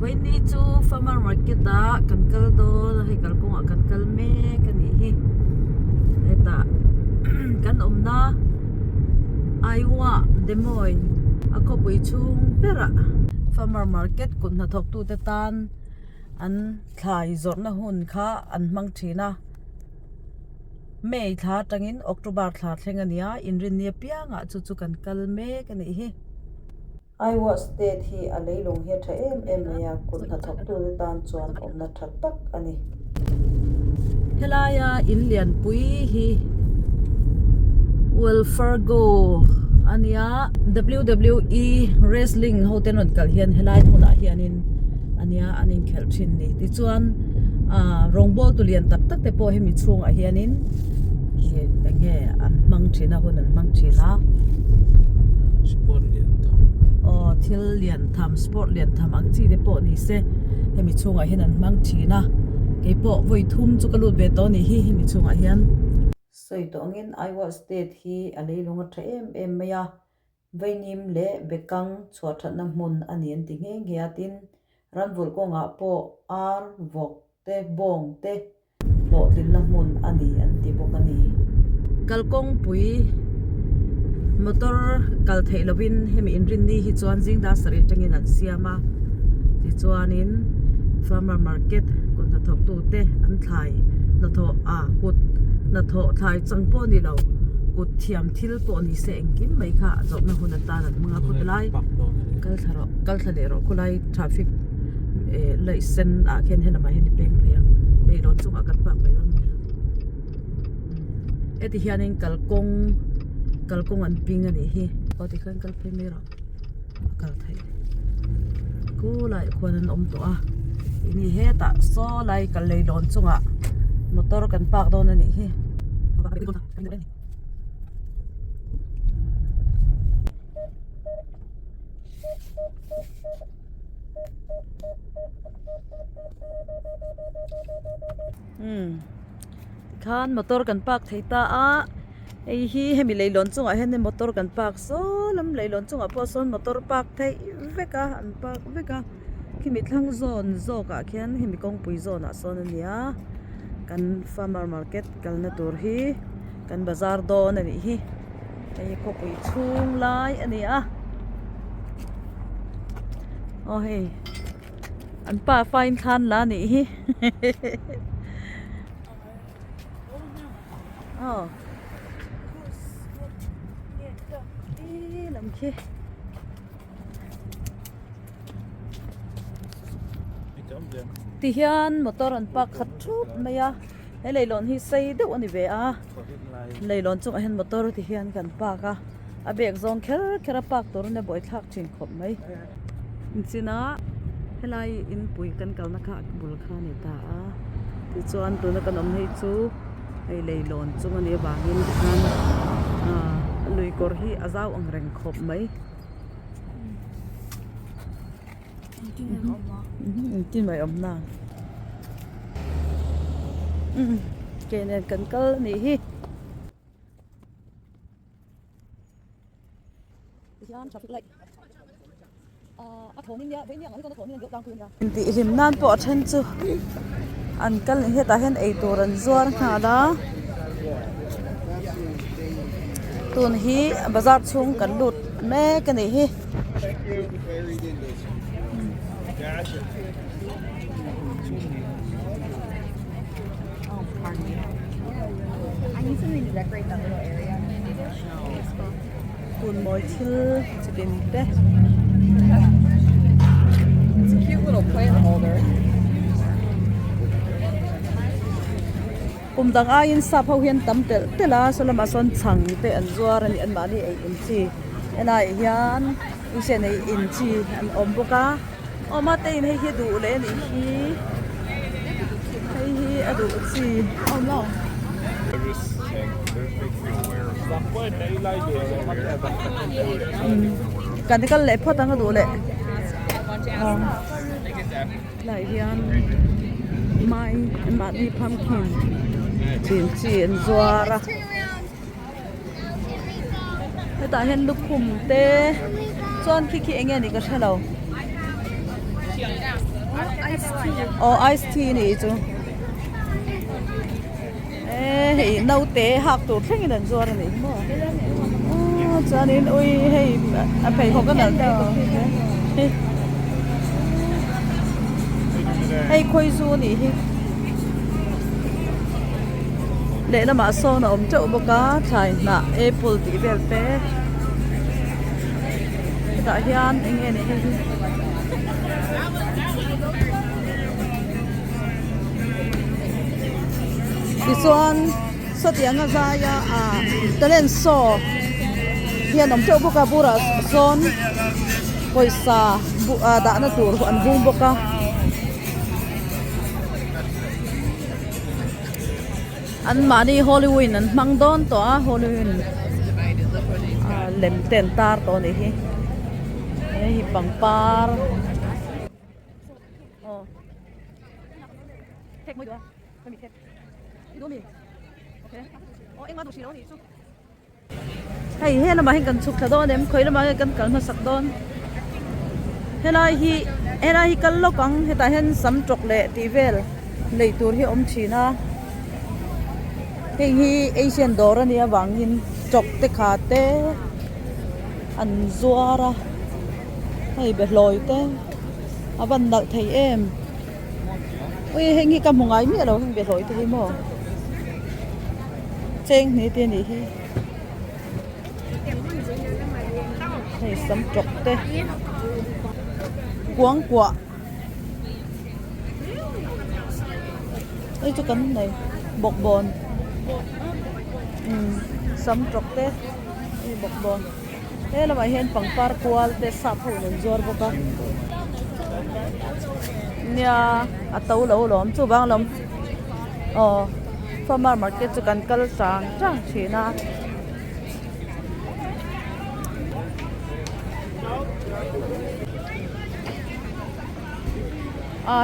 When ni chu farmer market da kankal do hai kalkong kankal me kani hi eta kan omna Iowa Des Moines ako pui chung pera farmer market kun na thok tu te tan an thlai zor na hun kha an mang thina May tha tangin October tha thlengania inrin nia pianga chu kankal me kani hi Iowa State hi a leilung hi tha em ya kun na thok tu te tan chuan omna that tak ani helaya in lian pui hi Wells Fargo ania WWE wrestling hoten on kal hian helai huna hianin ania anin khel thin ni ti chuan rongbol tu lian tak tak te po hemi chung a hianin nge an mang thina hun an mang thina sport lian tham thil lian tham sport lian tham ang chi te po ni se hemi chung a hian an mang thina ke po voi thum chu kalut be to ni hi hemi chung a hian soi tongin Iowa State hi a leilung a tha em maya veinim le bekang chhuathat na mun anian ti nge ngiatin ranvul ko nga po ar vok te bong te lo tin na mun ani an ti bokani kalkong pui motor kal theilovin hemi inrin ni hi chuan jing da sari tangin an siama ti chuanin farmer market kon na thok tu te an thlai na tho kut na tho thai changpo ni lo kut thiam thil po ni se engkim mai kha jok na hun ta nan mga kutlai kal thale ro kulai traffic lai sen a khen hena mai hen peng phia nei ron chunga kan pak mai ron eti hianin kalkong an ping ani hi oti khan kal phe me ro kal thai ku lai khon an om to a ini he ta so lai kal lei ron chunga motor kan pak don ani hi khan motor kan pak theita a ei hi hemi leilon chunga hen motor kan pak so lam leilon chunga po son motor pak thei veka an pak veka kimi thlang zone zo ka khian hemi kong pui zone a son ania kan farmer market kal na tur hi kan bazar don ani hi ei ko pui chung lai ani a oh hey an pa fine khan la ni hi oh làm chi ti hian motor an pak khat thup maya he leilon hi sei deuh ani ve a leilon chung a hen motor ti hian kan pak a bek zong khera pak tor ne boi thak thin khop mai china helai in pui kan kalna kha bul kha ni ta a ti chuan tu na kan om nei chu ei leilon chung ani bangin khan lui kor hi azau ang reng khop mai tin mai om na kenen kan kal ni hi yan traffic light a thonin ya ve ni ang hi kon thonin dang kuin ya ti rim nan po then chu an kal he ta hen ei tur an zuar kha la tun hi bazar chung kan lut me kan ni hi I need something to decorate that little area. kun moi thil chipin te It's a cute little plant holder. dang ain sa phau hian tam tel la salama son chang te an zuar ani an mani ei in chi ena hian in se nei in chi an om boka oma te in hi du le ni hi hi adu chi Oh no. kan kal le photang adu le lại hian mai ma di pumpkin chin zuara ta hen lu khum te chon khi khi enge ni ka thalo Ice tea này chú. Hey, nấu té học tổ thanh lần rồi này mà. Cho nên ôi hey, phải học cái nào đấy. Hey, quay du này. Lẽ là mà so nó ôm chỗ bốc cá chạy na apple tí về té. Tại hiện anh nghe này. This one, so tiếng nga zaya talen so hian am chau boka bura son poisa da na tur an bung boka an mani Halloween an mang don to Halloween lem ten tar to ni hi pangpar tek mo do kami tek Idomi. Okay. Oh, em ăn đồ gì đó nhỉ? Hay là mà hình cần chụp thà đó em khơi là mà cần cần mà sạc đón. Hay là hi cần lo căng hay ta hen sắm trọc lệ tí về lấy tour hi chỉ na. Hi Asian dollar này vàng in chọc te khát te ăn zuara hay bể lòi te. Vẫn đợi thấy em. Ui hình hi cầm một ngày mi đâu hình bể lòi te mo. Chênh này tiền đi này sắm trọc tê quán quả đây cho cắn này bột bòn sắm trọc tê bột bòn thế là mày hen bằng par qual tê sạp hủ nên gior bốc nha tàu lâu lắm chú bang lắm farmer market chu kan kal chang china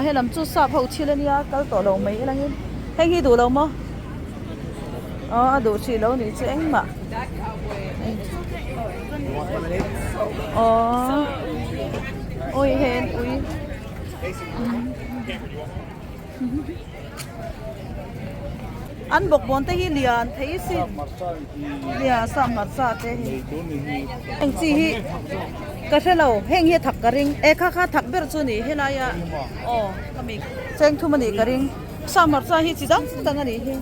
he lam chu sa phau chilania kal to lo mai lang heng hi du lo mo du chi lo ni cheng ma oi hen ui ăn bột bón tây liền thấy gì liền sam mặt sa thế anh chị hi cái xe lâu heng hi thắc cái ring kha thắc bер chu ni he na ya kami cheng thu mani cái ring sam mặt sa hi chi jang tang ani hi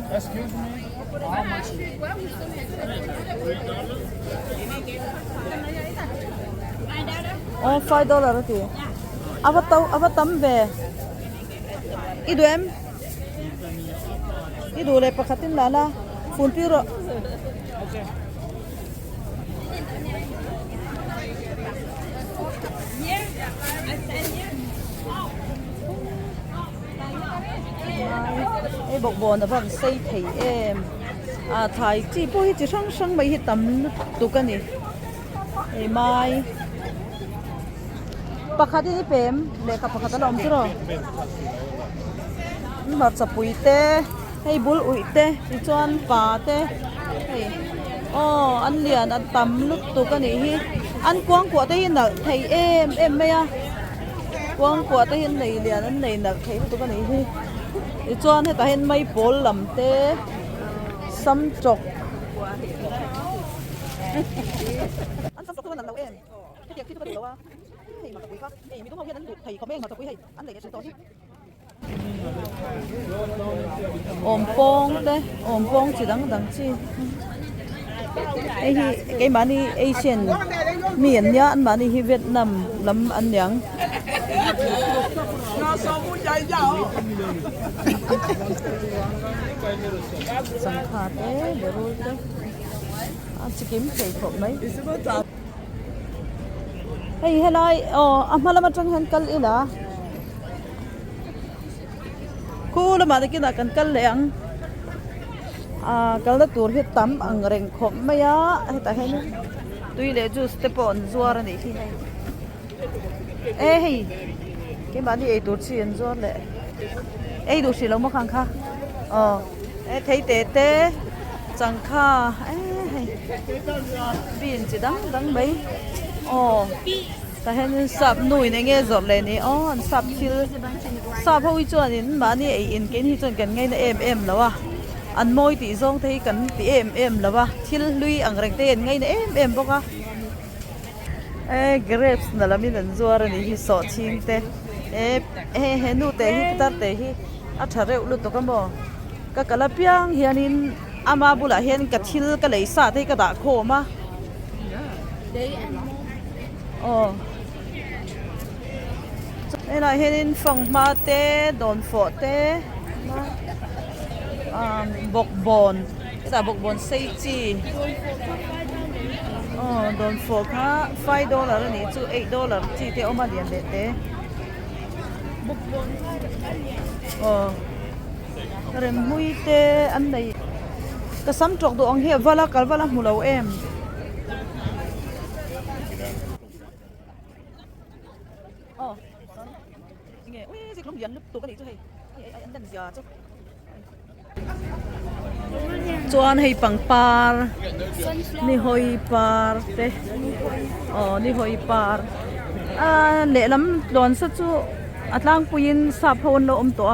$5 ti avatam về idu em idu le pakhatin lala phun piro ai bọc bồn là vẫn xây thấy em thái chỉ bôi chỉ sang sang mấy hết tầm tụ cái này ai mai pakhatin pem le ka pakhat lom chu ro mar chapui te hay bul ui te chuan pa te hey an lian an tam lut tu ka ni hi an quang kwa te hin na thei em me ya quang kwa te hin nei lian an nei na thei tu ka ni hi chuan he ta hin mai pol lam te sam chok an sam chok tu na lo em cái kia tu ka lo wa hey ma ka pui ka hey mi ko mau hian an du thei khom eng ma ka pui hey an nei ke to hi ôm bông chỉ đắng chi cái bán đi Asian miền nhá ăn bán đi Việt Nam lắm ăn nhang sang khát thế để rồi đấy ăn chỉ kiếm thấy khổ mấy hay lại malam macam hen kal ila cô là mà cái nào cần cân lẹng cái đó tuổi hết tắm ăn rèn khom mấy á hay ta hay tuy lệ juice te pon zuar này thì hay cái bán đi tuổi tiền zuar lệ đồ xí lâu mà khang kha thấy tê chẳng kha hay pin chỉ đắng mấy ta hen sap nui ne nge zor le ni on sap thil sap ho chuan in mani ei in ken hi chuan kan ngai na em lawa an moi ti zong thei kan ti em lawa thil lui ang rek te en ngai na em boka grapes na lamin an zuar ani hi so thing te he nu te hi tar te hi a thare ulu to ka mo ka kala piang hianin ama bula hian ka thil ka lei sa te ka da khoma oh đây là hiện phòng ma té đồn phở té bột bồn cái là bột bồn xây chi đồn phở khá $5 này chứ $8 chi thế ông mà điện để té rồi mui té anh này cái sắm trọc đồ ông hiệp vala cả vala mù lâu em chuan hei pangpar ni hoi par te ni hoi par le lam lon sa chu atlang puin sa phone lo om to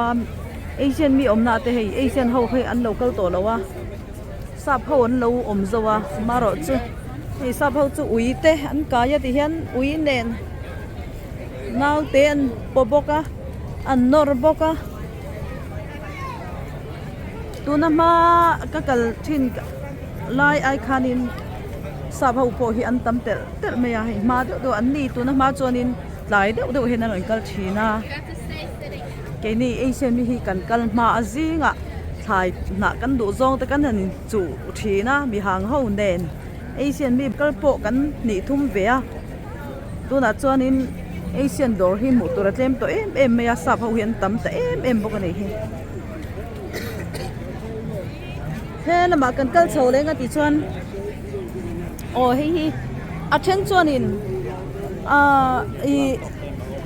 asian mi om na te hei asian ho hei an local to lawa sa phone lo om zawa maro chu hei sa pho chu ui te an ka ya ti hian ui nen naw ten poboka an nor boka tuna ma kakal thin lai ai khanin sab ho po hi an tam tel me ya hi ma do an ni tuna ma chonin lai do hen an kal thina ke ni asian mi hi kan kal ma azinga thai na kan du zong te kan han chu thina mi hang ho nen asian mi kal po kan ni thum ve a tuna chonin asian dor hi mu tur tlem to em me ya sab ho hian tam ta em bok ani hi he na ma kan kal chho le nga ti chuan hi a then chuan in i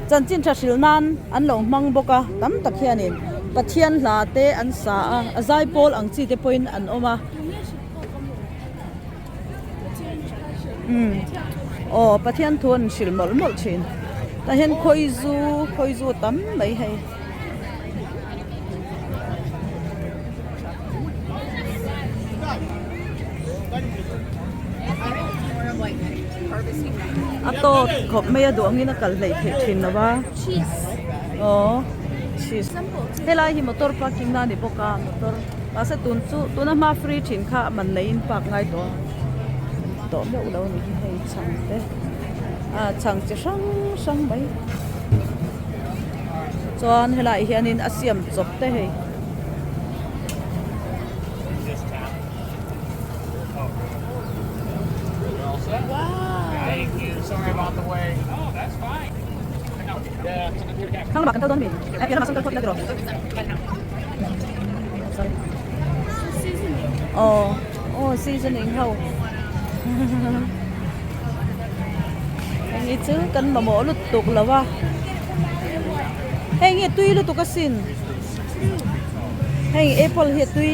chan chin tha sil nan an lo mang boka tam tak hian in pathian hla te an sa azai pol ang chi te point an oma pathian thon sil mol mol chin ta hen khoi zu tam mai hai ato khop me adu angina kal lei the thin lawa cheese cheese helai hi motor parking na ni boka motor asa tuna ma free thin kha man lein park ngai to me ulo ni hei chang te chang chi sang mai chuan helai hianin asiam chop te hei Thank you. Sorry about the wait. Oh, that's fine. Kang makan tau don mi. Kira masuk ke dro. Sorry. Seasoning how. Ini chu kan mo lut tuk lawa. Hei nge tui lu tuk asin. Hei apple he tui.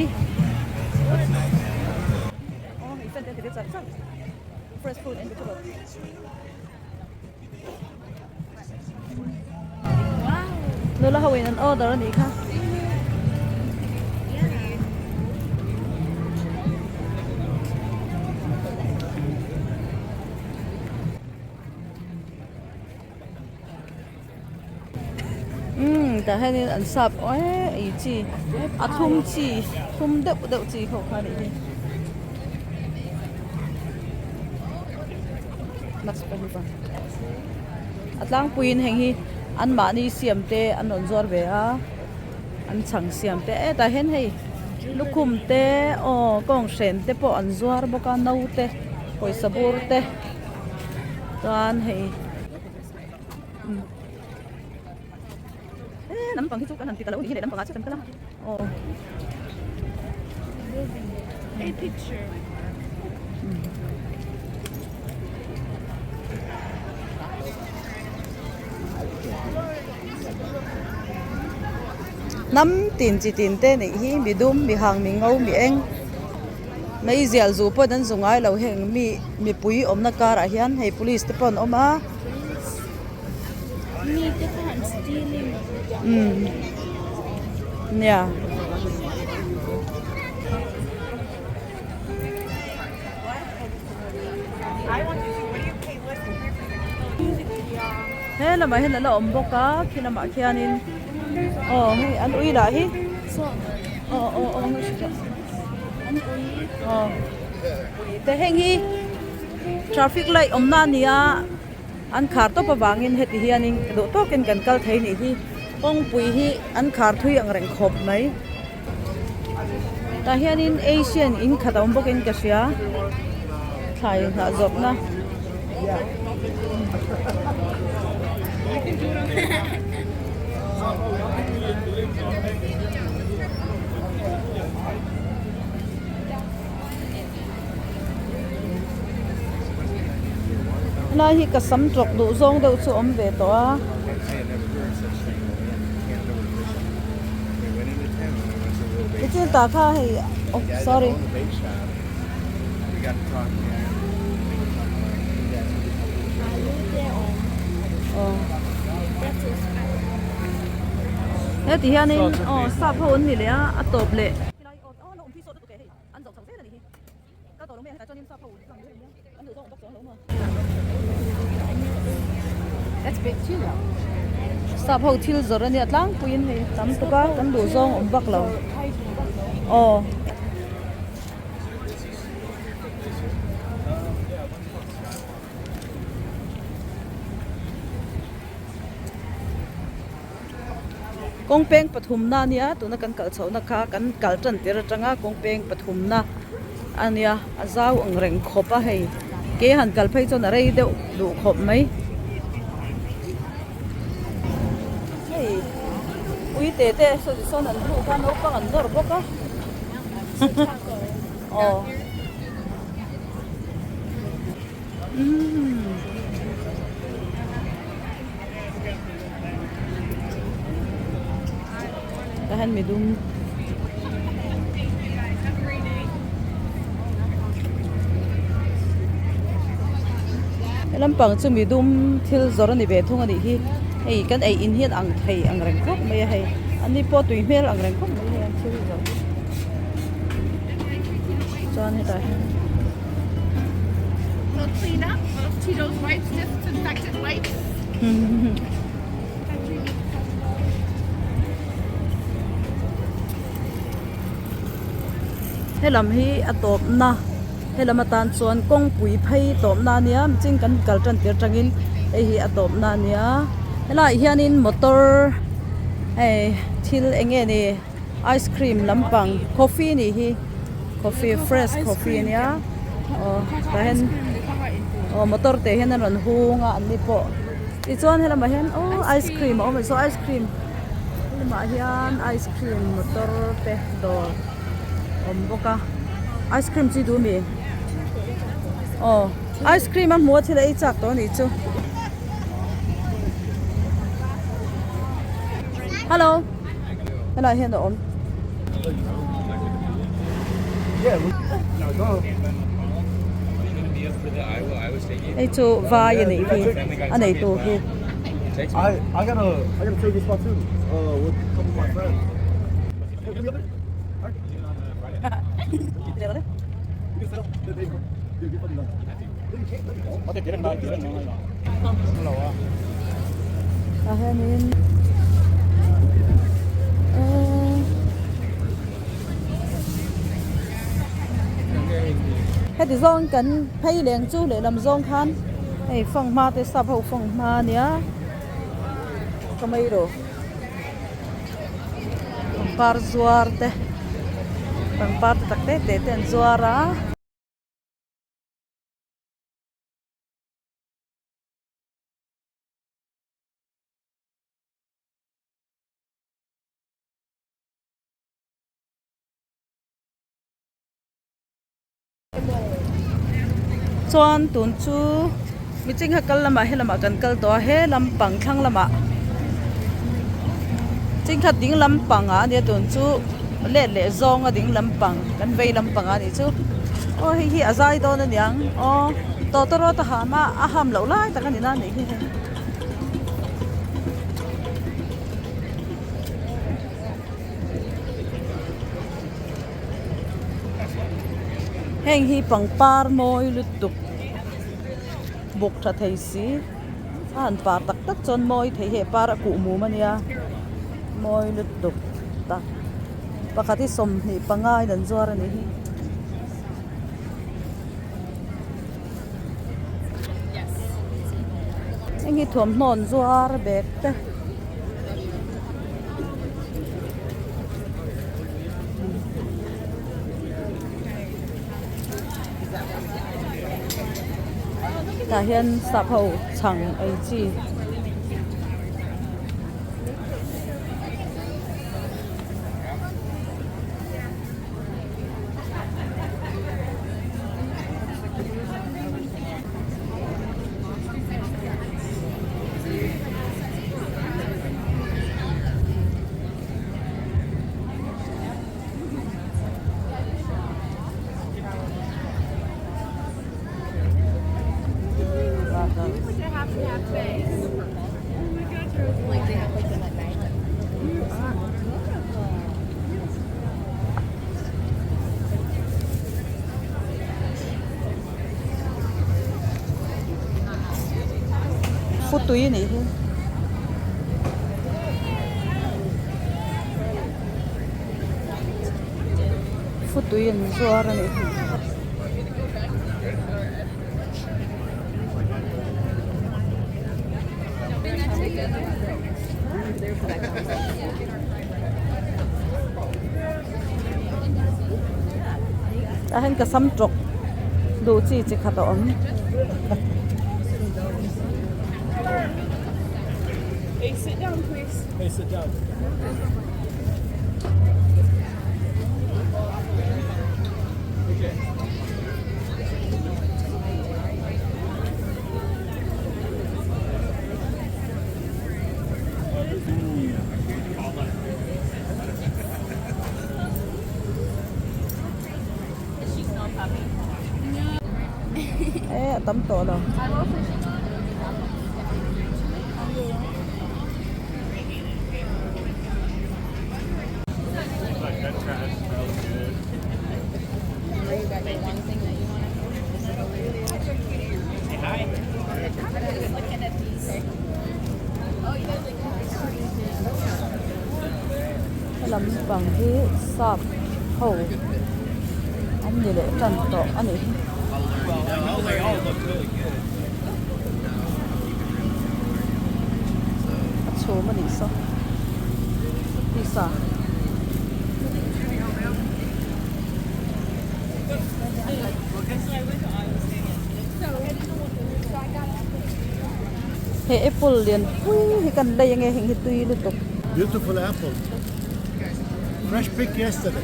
Isan dia tidak sah. Fresh food and vegetable. Lola hawin an order ni ka. Ta hanin an sap ai chi athum chi thum deu chi kho kha ni Max pa atlang puin heng hi an ma ni siam te an on zor ve a an chang siam te ta hen hei lukhum te kong shen te po an zuar boka nau te koi sabur te tan hei nam pang hi chu kan han ti kala uni hi nam pang a chu kan kala A picture. Nam tin chi tin te ni hi mi dum mi hang mi ngau mi eng mai zial zu po dan zungai lo heng mi pui om na kar a hian hei police te pon oma Need different stealing. Yeah. Thế là mà om boka khi là mà khianin. Hey an ui la hi. So, No shi. an ui. Te heng hi traffic light om na nia an khar to pawangin heti hianin do to ken kan kal thei ni hi ong pui hi an khar thui ang reng khop mai ta hianin Asian in khadom bokin ka sia thai na job na na hi ka sam trok du zong do chu om ve to a It's ta kha hi oh sorry Thế thì anh em sắp hôn thì lẽ top lệ. That's big too, though. Sắp hôn thiêu rồi anh em lang quên thì tắm tụi cá tắm đồ rong ổn bạc lâu. Kong peng pathum na nia tu na kan kal chho na kha kan kal tran tir atanga kong peng pathum na ania azau ang reng khopa hei ke han kal phei chon arei deuh du khop mai hei ui te so son an ru kan opa an dor boka Tahan medum lampang chu medum thil zor ni be thung ani hi ei kan ei in hian ang thei ang reng khop mai hai ani po tui mel ang reng khop mai hai thil zor chuan heta We'll clean up. We'll Cheetos wipes, disinfectant wipes. helam hi atop na helam atan chuan kong pui phei top na nia ching kan kal tran tir tangin ei hi atop na nia hela hianin motor thil enge ni ice cream lampang coffee ni hi coffee fresh coffee nia tahen motor te hen ran hunga ani po ti chuan helam a hen ice cream so ice cream ma hian ice cream motor te dor boka ice cream chi du mi ice cream am mo thila I chak to ni chu hello hello hen do om ei chu va ye nei hi anei tu hi I gotta take this spot too. With a couple of my friends. Hey, come here. Ahanin hết thì zong cần pay liền chú để làm zong khan này phong ma tới sắp hậu phong ma nia có mấy đồ par zuar te bằng par tak te ten zuara chuan tun chu mi ching ha kal lama he lama kan kal to he lampang thlang lama ching khat ding lampang a ne tun chu le zong a ding lampang kan vei lampang a ni chu hi azai to na niang to ro ta ha ma a ham lo lai ta kan ni na ni hi heng hi pangpar moi lutuk buk tha thei si an par tak tak chon moi thei he par ku mu mania moi lutuk ta pakati som ni pangai dan zuar ani hi heng hi thuam hnon zuar bek te ta hian sap ho chang ai chi Like they have like the night. phút túi này hi phút túi in zuar ani ta hen ka sam trok do chi chi kha to om Hey, sit down, please. Hey, sit down. tấm to đâu Like that trash smells good. Or you got your one thing that you want to Say hi. looking at these. Oh, you guys like làm bằng cái sạp hầu ông như lệ trần to anh ấy Well, they all look really good. số mà đi sao pizza hệ apple liền thì cần đây nghe hình tùy liên tục Beautiful apple. Fresh pick yesterday.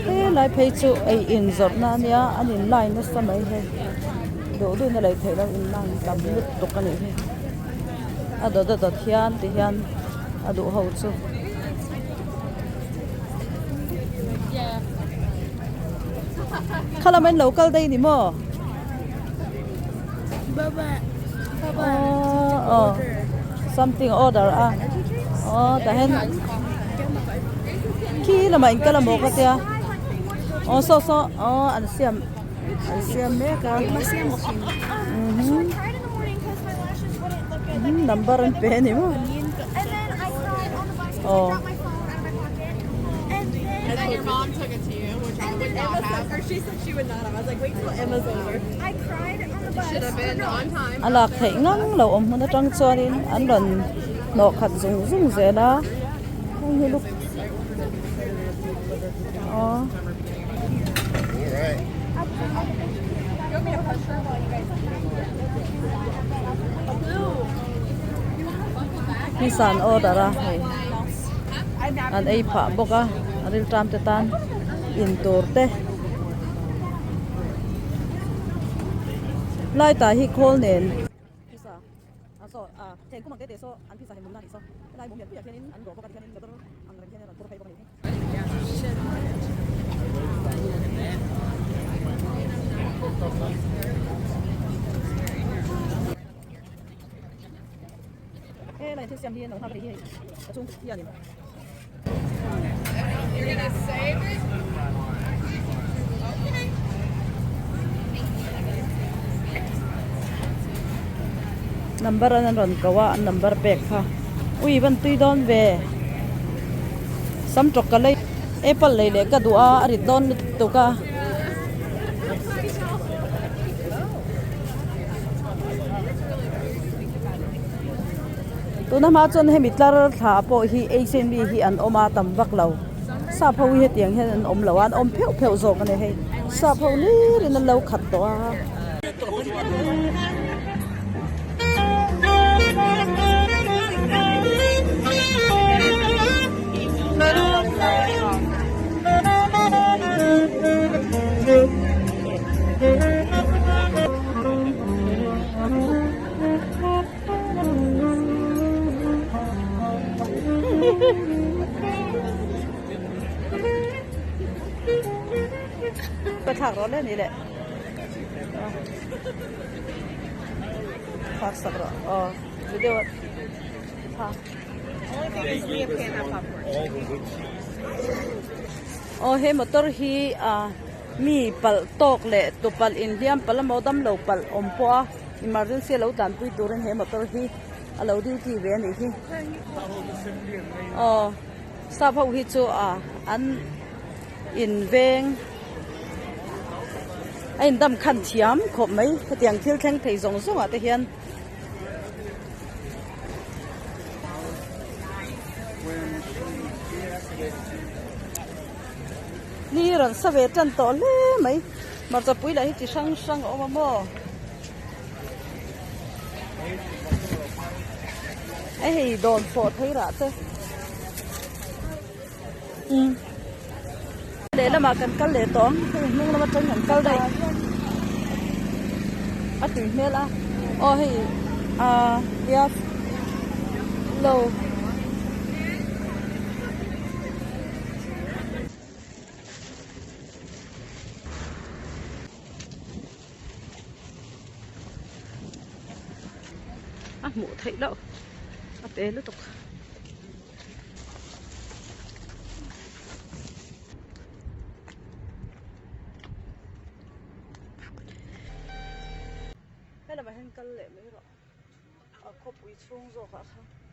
thế lại thấy chỗ ấy in giọt na nia anh in line nó sao mấy hay đổ đôi nó lại thấy nó in line làm liên tục cái này à đó thian thì thian à đổ hậu chỗ kalau main local day ni mo something order ah tahen khi là mình cái là một cái tia so anh xem mấy cái Masiam machine. So I cried in the morning because my lashes wouldn't look good. Like, number and pen ni mo and then I cried on the bus because Oh. I dropped my phone out of my pocket. And then Your mom took it to you, which I would not have. or she said she would not have. I was like, wait till Emma's over. I cried on the bus. Should have been on time. anh lạc thấy ngang lâu ông nó trăng cho đi anh lần nọ khát dùng dễ là không như lúc All right. khi sàn order ra anh ấy phá bốc à anh đi tram te tan in tour te lai ta hi call nen pizza so ten ko magte so an pizza hemum na so lai mum ya ya kenin an go ko ka kenin gator ang ren kenin tur kai ko ni lai thế xem đi nó ha đi chung ya ni You're gonna save it? number an ron kawa number pek kha ui ban tui don ve sam tok ka lei apple lei le ka dua ari don to ka tu na ma chon he mitlar tha po hi asian bi hi an oma tam bak lo sa pho hi tiang he an om lawan om pheu pheu zo ka ne he sa pho ni rin lo khat to aไปถักรถเล่นนี่แหละถักสักรถอ๋อวิดีโอถักอ๋อเฮมอเตอร์ฮีมีปัลตอกเละตัวปัลอินเดียมปัลมอดัมเหลาปัลอมปัวอิมารเซียเหลาดันปุยตัวเรนเฮมอเตอร์ฮีเหลาดิวที่เวียนนี่ฮีอ๋อทราบว่าฮิจูอันอินเวงไอ้ดำขันเทียมขบไหมเตียงเที่ยวแข่งไทยสงสงแต่เฮียนนี่รันสเวตันต่อเลยไหมมาจะปุ้ยอะไรที่ช่างออกมาโม่ไอ้โดนโฟดให้ระเต้เดี๋ยวเรามากันกันเลยต้องนุ่งเรามาจนกันกันได้อะถึงเมื่อละโอ้ยเดี๋ยวโลหมูไทยแล้วอะเปแล้วตกให้เราไปให้กันเลยไม่หรอกครบวิชุ่งโซ่ค่ะ